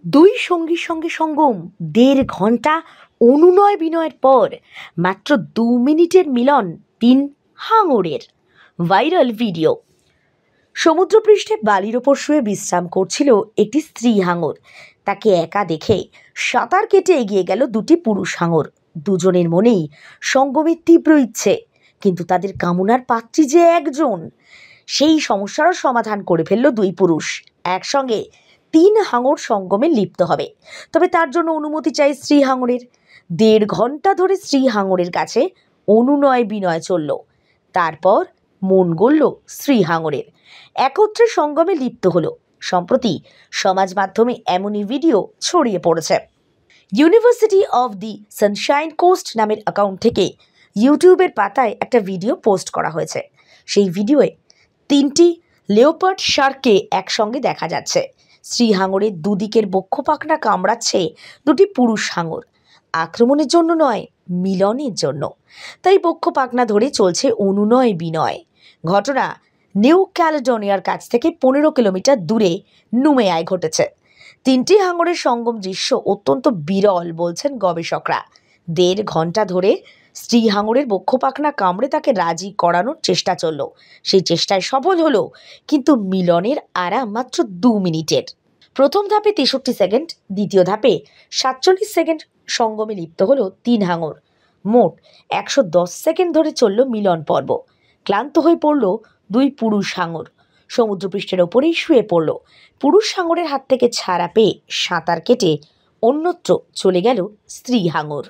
দুই সঙ্গীর সঙ্গে সঙ্গম ১.৫ ঘন্টা অনুনয় বিনয়ের পর মাত্র ২ মিনিটের মিলন ৩ হাঙরের। Viral video. সমুদ্রপৃষ্ঠে বালির ওপর শুয়ে বিশ্রাম করছিল একটি স্ত্রী হাঙর। তাকে একা দেখে সাঁতার কেটে এগিয়ে গেল দুটি পুরুষ হাঙর। দুজনের মনেই সঙ্গমের তীব্র ইচ্ছে, কিন্তু তাদের কামনার পাত্রী যে একজন। সেই সমস্যারও সমাধান করে ফেলল দুই পুরুষ। একসঙ্গে ৩ হাঙর সঙ্গমে লিপ্ত হবে, তবে তার জন্য অনুমতি চাই স্ত্রী হাঙরের। ১.৫ ঘন্টা ধরে স্ত্রী হাঙরের কাছে অনুনয় বিনয় চলল, তারপর মন গড়ল স্ত্রী হাঙরের। একত্রে সঙ্গমে লিপ্ত হলো। সম্প্রতি সমাজ মাধ্যমে এমনই ভিডিও ছড়িয়ে পড়েছে। University of the Sunshine Coast নামের অ্যাকাউন্ট থেকে ইউটিউবের পাতায় একটা ভিডিও পোস্ট করা হয়েছে। সেই ভিডিওয়ে ৩টি লেওপার্ড শার্ককে একসঙ্গে দেখা যাচ্ছে। স্ত্রী হাঙরের দুদিকের বক্ষ পাখনা কামড়াচ্ছে দুটি পুরুষ হাঙর। আক্রমণের জন্য নয়, মিলনের জন্য। তাই বক্ষ পাখনা ধরে চলছে অনুনয় বিনয়। ঘটনা নিউ ক্যালেডোনিয়ার কাছ থেকে ১৫ কিলোমিটার দূরে নুমেয়ায় ঘটেছে। ৩টি হাঙরের সঙ্গম দৃশ্য অত্যন্ত বিরল বলছেন গবেষকরা। ১.৫ ঘন্টা ধরে স্ত্রী হাঙরের বক্ষ পাখনা কামড়ে তাকে রাজি করানোর চেষ্টা চলল। সেই চেষ্টায় সফল হলো, কিন্তু মিলনের আরাম মাত্র ২ মিনিটের। প্রথম ধাপে ৬৩ সেকেন্ড, দ্বিতীয় ধাপে ৪৭ সেকেন্ড সঙ্গমে লিপ্ত হলো ৩ হাঙর। মোট ১১০ সেকেন্ড ধরে চলল মিলন পর্ব। ক্লান্ত হয়ে পড়ল দুই পুরুষ হাঙর। সমুদ্রপৃষ্ঠের ওপরেই শুয়ে পড়ল। পুরুষ হাঙরের হাত থেকে ছাড়া পেয়ে সাঁতার কেটে অন্যত্র চলে গেল স্ত্রী হাঙর।